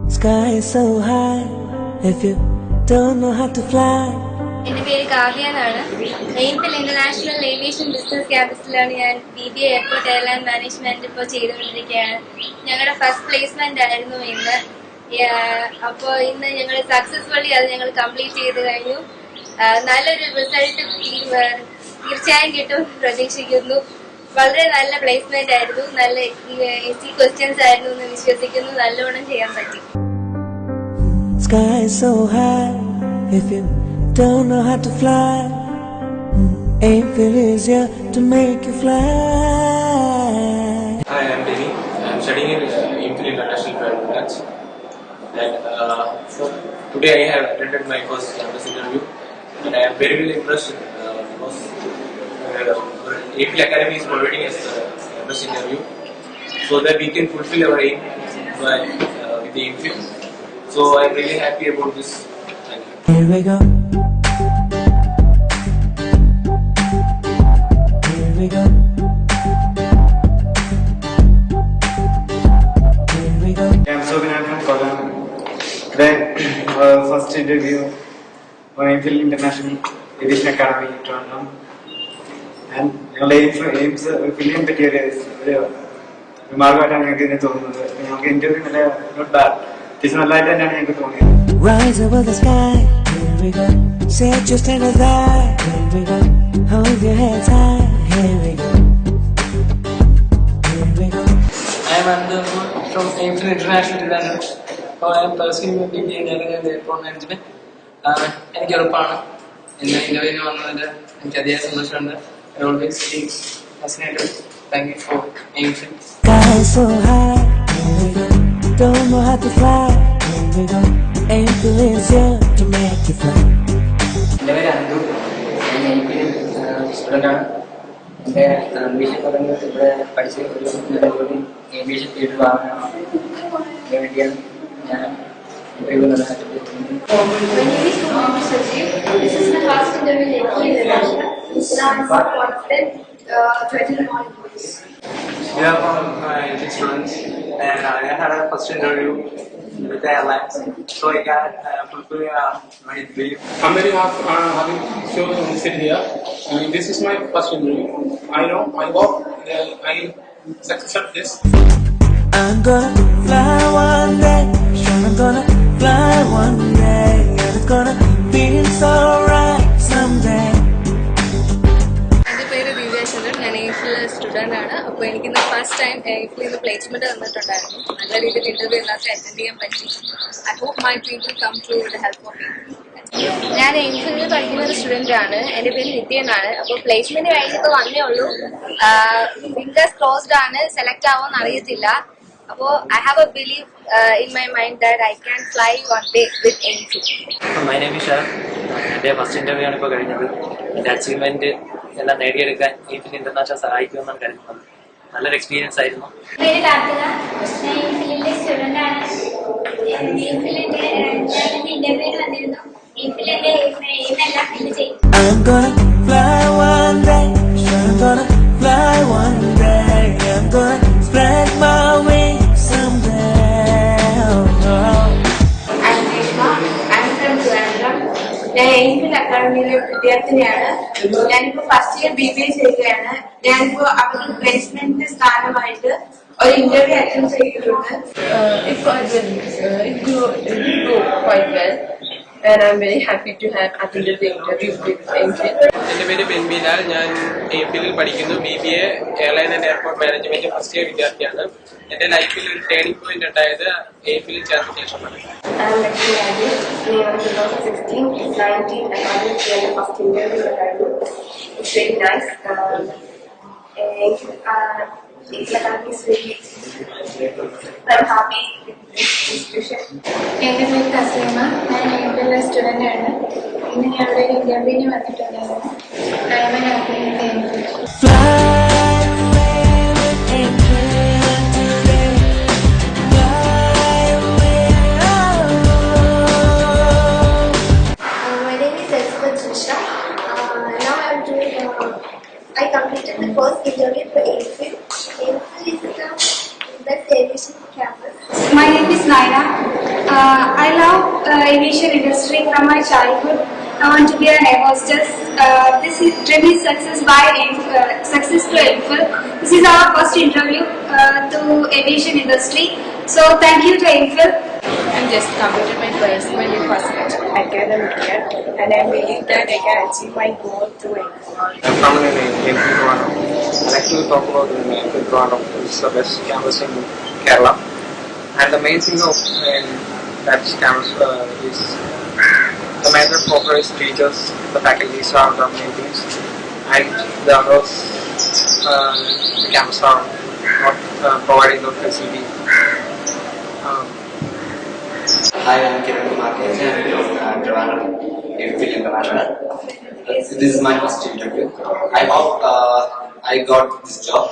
Sky is so high if you don't know how to fly. എൻ്റെ പേര് കാവ്യ എന്നാണ്. എയിംസിൽ ഇന്റർനാഷണൽ ഏവിയേഷൻ ബിസിനസ് ക്യാമ്പസിലാണ് ഞാൻ BBA എയർപോർട്ട് എയർലൈൻ മാനേജ്മെന്റ് ഇപ്പോൾ ചെയ്തുകൊണ്ടിരിക്കുകയാണ്. ഞങ്ങളുടെ ഫസ്റ്റ് പ്ലേസ്മെന്റ് ആയിരുന്നു ഇന്ന്. അപ്പോൾ ഇന്ന് ഞങ്ങൾ സക്സസ്ഫുള്ളി അത് ഞങ്ങൾ കംപ്ലീറ്റ് ചെയ്ത് കഴിഞ്ഞു. നല്ലൊരു റിസൾട്ട് തീർച്ചയായും കിട്ടും പ്രതീക്ഷിക്കുന്നു. വളരെ നല്ല പ്ലേസ്മെന്റ് ആയിരുന്നു. നല്ല ഈസി ക്വസ്റ്റ്യൻസ് ആയിരുന്നു എന്ന് വിശ്വസിക്കുന്നു. നല്ലോണം ചെയ്യാൻ പറ്റി. Sky is so high if you don't know how to fly. Aimfil is here to make you fly. Hi, I'm Denny. I'm studying in Aimfil International Private Branch. And so today I have attended my first campus interview, and I am very well impressed because Aimfil Academy is providing us campus interview so that we can fulfill our aim with the Aimfil. So I'm really happy about this. Here we go. Here we go. Here we go. I'm Sobinan from Kollam. Today, first interview for Aimfil International Aviation Academy in Toronto. And aims filling പറ്റിയ ഒരു വിമാനമായിട്ടാണ് ഞങ്ങൾക്ക് ഇതിനെ തോന്നുന്നത്. ഞങ്ങൾക്ക് interview നല്ല not bad. നല്ലതായിട്ട് തന്നെയാണ് ഞങ്ങൾക്ക് തോന്നിയത്. Rise over the sky. Here we go. Set your standards high. Here we go. Hold your heads high. Here we go. Here we go. I am Anand from Aimfil International London. I am pursuing my BBA in Airport Management. എനിക്ക് ഉറപ്പാണ് ഇന്ന് ഇന്റർവ്യൂവിന് വന്നതിൽ എനിക്ക് അതിയായ സന്തോഷമുണ്ട്. I always feel fascinated. Thank you for Aimfil. Sky is so high. Here we go. Don't know how to fly. Here we go. Aimfil is here to make you fly. എൻ്റെ പേര് അന്തു. ഞാൻ Aimfil സ്റ്റുഡൻ്റാണ്. എൻ്റെ ambition പറയുന്നത് ഇവിടെ പഠിച്ച് ഒരു നല്ലൊരു aviation field വാങ്ങണം. അതിന് വേണ്ടിയാണ് ഞാൻ ഇന്റർവ്യൂ നടത്തുന്നത്. My name is Mohammed Sajid. This is my first interview in Aimfil International. Now I'm more confident to attend all interviews. Yeah, my students, and I had a first interview with the airlines, so I can fulfill my dream. I'm very happy to sit here. This is my first interview. I know I hope I succeed this. I'm gonna fly one day. Sure, I'm gonna fly one day, and it's gonna feel so right someday. എൻ്റെ പേര് ദിവ്യാചന്ദ്രൻ. ഞാൻ എയിംഫിൽ student ആണ്. അപ്പോൾ എനിക്കിന്ന് first time എയിംഫിൽ നിന്ന് placement തന്നിട്ടുണ്ടായിരുന്നു. നല്ല രീതിയിൽ ഇന്റർവ്യൂ എല്ലാവർക്കും അറ്റൻഡ് ചെയ്യാൻ പറ്റി. I hope my dream will come true with the help of Aimfil. ഞാൻ എയിംഫിൽ പഠിക്കുന്ന ഒരു സ്റ്റുഡൻ്റ് ആണ്. എൻ്റെ പേര് നിത്യ എന്നാണ്. അപ്പോൾ പ്ലേസ്മെന്റ് കഴിഞ്ഞിപ്പോൾ വന്നേ ഉള്ളൂ. ഫിംഗേഴ്സ് ക്ലോസ്ഡ് ആണ്. സെലക്ട് ആവുമെന്ന് അറിയത്തില്ല. അപ്പോൾ I have a believe in my mind that I can fly one day with Aimfil. My name is Shan. എൻ്റെ ഫസ്റ്റ് ഇന്റർവ്യൂ ആണ് ഇപ്പോൾ കഴിഞ്ഞത്. എൻ്റെ അച്ചീവ്മെന്റ് എല്ലാം നേടിയെടുക്കാൻ Aimfil ഇന്റർനാഷണൽ സഹായിക്കുമെന്നാണ് കരുതുന്നത്. നല്ലൊരു എക്സ്പീരിയൻസ് ആയിരുന്നു. പേര് കാർത്തിക. ഞാൻ എയിംഫിലിന്റെ സ്റ്റുഡന്റ് ആണ്. എയിംഫിലിന്റെ ഇന്റർവ്യൂവിന് വന്നിരുന്നു. എയിംഫിലിന്റെ എയിമെല്ലാം ഫില്ല് ചെയ്യും. I'm gonna fly one day. Sure, I'm gonna fly one day. I'm gonna spread my wings someday. Oh. I'm Reshma. I'm from Trivandrum. ഞാൻ എയിംഫിൽ അക്കാഡമിയിലെ വിദ്യാർത്ഥിനിയാണ്. ഞാനിപ്പോൾ ഫസ്റ്റ് ഇയർ BBA ചെയ്യുകയാണ്. ഞാനിപ്പോൾ അവിടെ പ്ലേസ്മെന്റ് സ്ഥാനമായിട്ട് ഒരു ഇന്റർവ്യൂ അറ്റൻഡ് ചെയ്തിട്ടുണ്ട്. It did go quite well, and I'm very happy to have attended the interview with Aimfil. എൻ്റെ പേര് ബെൻബിലാൽ. ഞാൻ Aimfilൽ പഠിക്കുന്നു. BBA airline and airport management first year വിദ്യാർത്ഥിയാണ്. എൻ്റെ ലൈഫിൽ ഒരു ടേണിംഗ് പോയിന്റ് ഉണ്ടായത് Aimfilൽ ചേർന്ന ശേഷമാണ്. I'm Lakshmi Rajesh. In 2016, 19, and I was the first interview that I did. It's very nice. It's like I'm happy with this institution. എൻ്റെ പേര് തസ്ലീമ. ഞാൻ എയിംഫിലെ സ്റ്റുഡൻ്റ് ആണ്. ഇന്ന് ഞാൻ ഇവിടെ ഒരു ഇന്റർവ്യൂവിന് വന്നിട്ടുണ്ടായിരുന്നു. I am happy with Aimfil. Fly away with Aimfil today. Fly away. My name is Elizabeth Trisha. Now I'm doing. I completed the first interview for Aimfil. Aimfil is the best aviation campus. My name is Naina. I love aviation industry from my childhood. I want to be an air hostess. This is dream is success to AIMFIL. This is our first interview to aviation industry. So thank you to AIMFIL. I'm just completed my placement in first academic year, and I believe that I can achieve my goal through AIMFIL. I'm from AIMFIL Trivandrum. I'd like to talk about AIMFIL Trivandrum. It's the best campus in Kerala. And the main thing of that campus is the major corporate teachers, the faculties are the main things, and the others, the campus are not providing those facilities. Hi, I'm Kiran Kumar Keja from Trivandrum AIMFIL International. This is my first interview. I hope I got this job.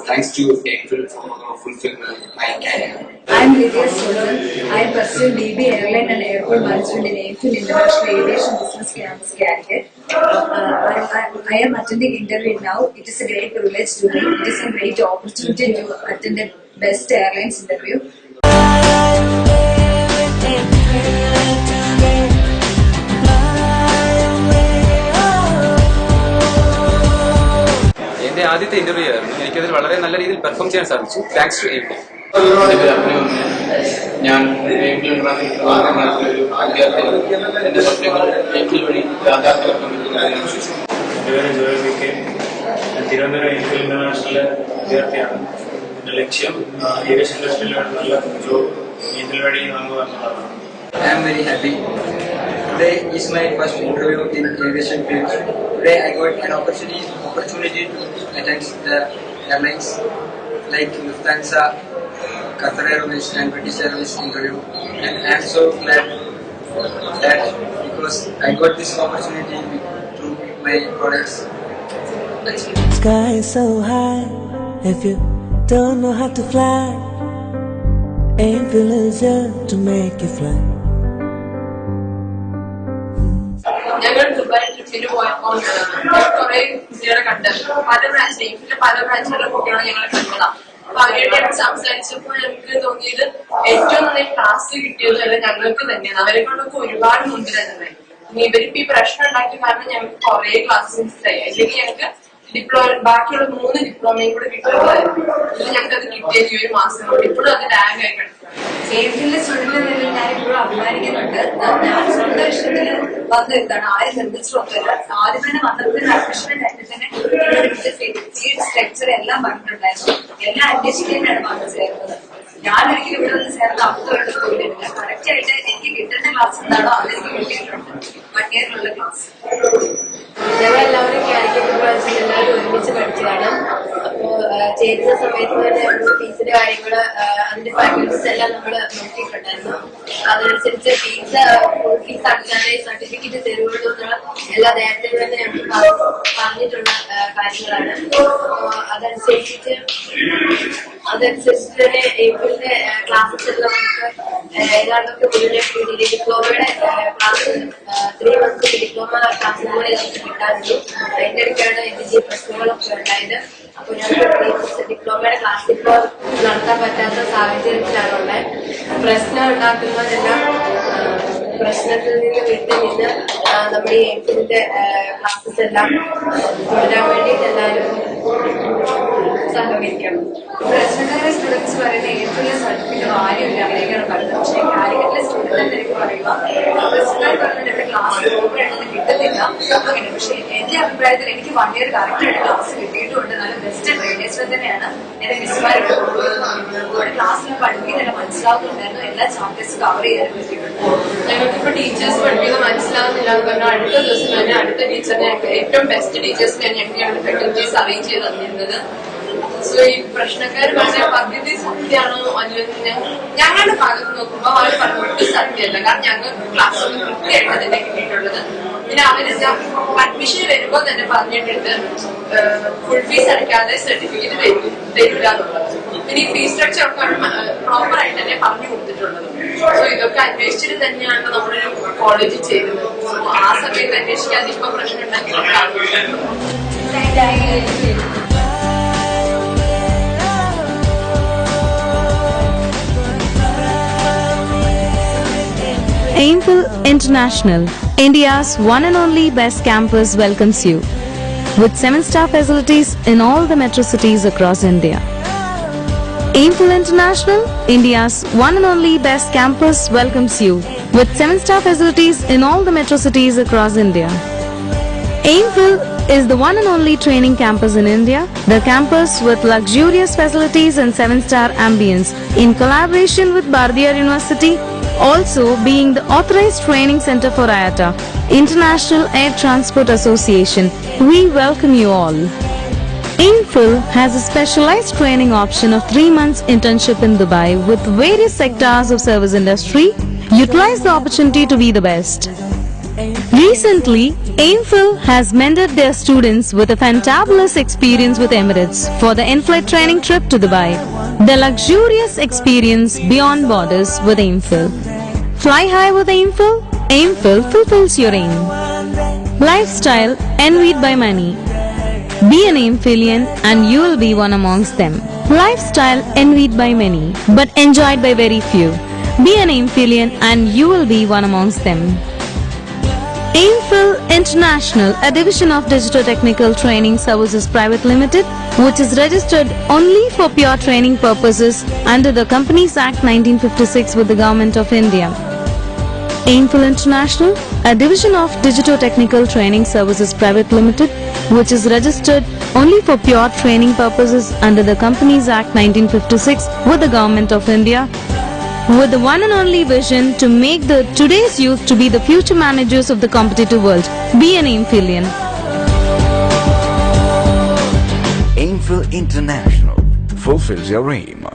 Thanks to AIMFIL for fulfilling my career. I'm Lydia Solan. I pursue DB Airline and Airport Management in AIMFIL International Aviation Business Campus, Calicut. I am attending interview now. It is a great privilege to me. It is a great opportunity to attend the best airlines interview. എൻ്റെ ആദ്യത്തെ interview ആയിരുന്നു. എനിക്കതിൽ വളരെ നല്ല രീതിയിൽ perform ചെയ്യാൻ സാധിച്ചു. Thanks to AIMFIL. ഞാൻ AIMFIL ഇന്റർനാഷണൽ ഒരു വിദ്യാർത്ഥിയാണ്. എൻ്റെ സ്വപ്നങ്ങൾ AIMFIL വഴി യാഥാർത്ഥ്യമാക്കാൻ പറ്റുന്നതിനെ വിശ്വസിക്കുന്നു. എൻ്റെ പേര് ജോയൽ VK. ഞാൻ തിരുവനന്തപുരം AIMFIL ഇന്റർനാഷണൽ വിദ്യാർത്ഥിയാണ്. എൻ്റെ ലക്ഷ്യം ഏവിയേഷൻ ഇൻഡസ്ട്രിയിൽ നല്ല ജോബ് AIMFIL വഴി നമുക്ക് വന്നതാണ്. I am very happy. Today is my first interview in aviation field. Today I got an opportunity to attend the airlines like Lufthansa, Qatar Airways and British Airways interview. And I am so glad that because I got this opportunity through my products. Sky is so high, if you don't know how to fly, AIMFIL is here to make you fly. ഞങ്ങൾ Dubai ട്രിപ്പിന് പോയപ്പോൾ കുറെ കുട്ടികളെ കണ്ട് പല ബ്രാഞ്ചിലുള്ള കുട്ടികളെ ഞങ്ങൾ കണ്ടതാണ്. അപ്പൊ അവരുടെ സംസാരിച്ചപ്പോൾ ഞങ്ങൾക്ക് തോന്നിയത് ഏറ്റവും നന്നായി ക്ലാസ് കിട്ടിയതല്ല ഞങ്ങൾക്ക് തന്നെയാണ്. അവരെ കൊണ്ടൊക്കെ ഒരുപാട് മുമ്പിൽ തന്നെ. ഇനി ഇവരിപ്പോ ഈ പ്രശ്നം ഉണ്ടാക്കിയ കാരണം ഞങ്ങൾക്ക് കുറെ ക്ലാസ് മിസ്സായി. അല്ലെങ്കിൽ ഞങ്ങൾക്ക് ബാക്കിയുള്ള 3 ഡിപ്ലോമയും കൂടെ കിട്ടുന്നതായിരുന്നു. ഇത് ഞങ്ങൾക്ക് അത് കിട്ടിയത് ഈ ഒരു മാസം കൊണ്ട്. ഇപ്പോഴും അത് ലാഗ് ആയി കിടക്കും. AIMFIL സ്റ്റുഡന്റ് നിലയിൽ ഞാൻ ഇപ്പോഴും അഭിമാനിക്കുന്നുണ്ട്. ഞാൻ സ്വന്തം ഇഷ്ടത്തിന് വന്ന ഇതാണ്. ആരും നിർമ്മിച്ചിട്ടൊന്നുമില്ല. ആദ്യം തന്നെ വന്നപ്പോൾ അഡ്മിഷന്റെ ടൈമിൽ തന്നെ ഫീഡ് സ്ട്രക്ചർ എല്ലാം പറഞ്ഞിട്ടുണ്ടായിരുന്നു. എല്ലാം അന്വേഷിക്കാനാണ് വന്നു ചേർന്നത്. ഞാനൊരിക്കലും ഇവിടെ നിന്ന് ചേർന്ന് അർത്ഥമായിട്ട് പോയിട്ടില്ല. കറക്റ്റ് ആയിട്ട് എനിക്ക് കിട്ടുന്ന ക്ലാസ് എന്താണോ അതെനിക്ക് കിട്ടിയിട്ടുണ്ട്. 1 ഇയറിലുള്ള ക്ലാസ്. ഞങ്ങളെല്ലാവരും കാലിക്കറ്റ് കോളേജിൽ എല്ലാവരും ഒരുമിച്ച് പഠിച്ചതാണ്. അപ്പോൾ ചേരുന്ന സമയത്ത് തന്നെ ഫീസിന്റെ കാര്യങ്ങള് അതിന്റെ ഫാക്കൽറ്റീസ് എല്ലാം നമ്മൾ നോക്കിയിട്ടുണ്ടായിരുന്നു. അതനുസരിച്ച് ഫുൾ ഫീസ് അടച്ചാലേ സർട്ടിഫിക്കറ്റ് തരുള്ളൂ എന്നുള്ള എല്ലാ നേരത്തെ തന്നെ ഞങ്ങൾക്ക് പറഞ്ഞിട്ടുള്ള കാര്യങ്ങളാണ്. അതനുസരിച്ചിട്ട് തന്നെ AIMFILന്റെ ക്ലാസ്സസ് എല്ലാം നമുക്ക് ഏതാണ്ടൊക്കെ മുന്നേ കൂടിയിട്ട് ഡിപ്ലോമയുടെ ക്ലാസ് 3 months ഡിപ്ലോമ ക്ലാസ് കൂടെ നമുക്ക് കിട്ടാറുണ്ട്. അതിന്റെ ഇടയ്ക്കാണ് ഇതിന്റെ പ്രശ്നങ്ങളൊക്കെ ഉണ്ടായത്. അപ്പൊ ഞങ്ങൾക്ക് ഡിപ്ലോമയുടെ ക്ലാസ് ഇപ്പോൾ നടത്താൻ പറ്റാത്ത സാഹചര്യത്തിലാണുള്ളത്. പ്രശ്നം ഉണ്ടാക്കുന്നതെല്ലാം പ്രശ്നത്തിൽ നിന്ന് വിട്ട് നിന്ന് നമ്മുടെ AIMFILന്റെ ക്ലാസ്സസ് എല്ലാം തുടരാൻ വേണ്ടിയിട്ട് എല്ലാവരും സഹകരിക്കണം. പ്രശ്നക്കാരെ സ്റ്റുഡൻസ് പറയുന്ന AIMFIL സർട്ടിഫിക്കറ്റ് ആരുമില്ല അങ്ങനെയൊക്കെയാണ് പറയുന്നത്. പക്ഷേ കാലിക്കറ്റിലെ സ്റ്റുഡന്റ് എന്തെങ്കിലും പറയുക പ്രശ്നക്കാർ പറഞ്ഞിട്ട് എന്റെ ക്ലാസ് പ്രോപ്പറായിട്ടൊന്നും കിട്ടുന്നില്ല അങ്ങനെ. പക്ഷെ എന്റെ അഭിപ്രായത്തിൽ എനിക്ക് 1 ഇയർ കറക്റ്റായിട്ട് ക്ലാസ് കിട്ടിയിട്ടുമുണ്ട്. നല്ല ബെസ്റ്റ് ട്രെയിനേഴ്സിനെ തന്നെയാണ് എന്റെ മിസ്മാരുടെ ക്ലാസ്സിൽ പഠിപ്പിക്കുന്നില്ല മനസ്സിലാവുന്നുണ്ടായിരുന്നു. എല്ലാ ചാപ്റ്റേഴ്സും കവർ ചെയ്യാനും പറ്റിയിട്ടുണ്ട്. ഞങ്ങൾക്കിപ്പോ ടീച്ചേഴ്സ് പഠിപ്പിക്കുന്നത് മനസ്സിലാവുന്നില്ല എന്ന് പറഞ്ഞാൽ അടുത്ത ദിവസം തന്നെ അടുത്ത ടീച്ചറിനെ ഏറ്റവും ബെസ്റ്റ് ടീച്ചേഴ്സിനെയാണ് ഞങ്ങളുടെ ഫാക്കൽറ്റീസ് അറേഞ്ച് ചെയ്ത് തന്നിരുന്നത്. സോ ഈ പ്രശ്നക്കാർ പറഞ്ഞ പദ്ധതി സത്യമാണോ അല്ലെങ്കിൽ ഞങ്ങളുടെ ഭാഗത്ത് നോക്കുമ്പോൾ അവർ പറഞ്ഞിട്ട് സത്യമല്ല. കാരണം ഞങ്ങൾ ക്ലാസ്സൊക്കെ കൃത്യമായിട്ട് തന്നെ കിട്ടിയിട്ടുള്ളത്. പിന്നെ അവര് അഡ്മിഷൻ വരുമ്പോൾ തന്നെ പറഞ്ഞിട്ടുണ്ട് ഫുൾ ഫീസ് അടയ്ക്കാതെ സർട്ടിഫിക്കറ്റ് തരില്ല എന്നുള്ളത്. പിന്നെ ഈ ഫീസ് സ്ട്രക്ചർ ഒക്കെ പ്രോപ്പർ ആയിട്ട് തന്നെ പറഞ്ഞു കൊടുത്തിട്ടുള്ളത്. സോ ഇതൊക്കെ അന്വേഷിച്ചിട്ട് തന്നെയാണ് നമ്മളൊരു കോളേജിൽ ചെയ്തത്. ആ സമയത്ത് അന്വേഷിക്കാതെ ഇപ്പൊ പ്രശ്നം ഉണ്ടാക്കി Aimfil International, India's one and only best campus, welcomes you with 7-star facilities in all the metro cities across India. Aimfil International, India's one and only best campus, welcomes you with 7-star facilities in all the metro cities across India. Aimfil is the one and only training campus in India, the campus with luxurious facilities and 7-star ambience in collaboration with Bardiyar University, also being the authorized training center for IATA, International Air Transport Association. We welcome you all. Aimfil has a specialized training option of 3 months internship in Dubai with various sectors of service industry. Utilize the opportunity to be the best. Recently, Aimfil has mentored their students with a fantabulous experience with Emirates for the in-flight training trip to Dubai. The luxurious experience beyond borders with Aimfil. Fly high with Aimfil. Aimfil fulfills your aim. Lifestyle envied by many. Be an Aimfilian and you will be one amongst them. Lifestyle envied by many but enjoyed by very few. Be an Aimfilian and you will be one amongst them. Aimfil International, a division of Digital Technical Training Services Private Limited, which is registered only for pure training purposes under the Companies Act 1956 with the Government of India. Aimfil International, a division of Digital Technical Training Services Private Limited, which is registered only for pure training purposes under the Companies Act 1956 with the Government of India, with the one and only vision to make the today's youth to be the future managers of the competitive world. Be an Aimfilian. Aimfil International fulfills your aim.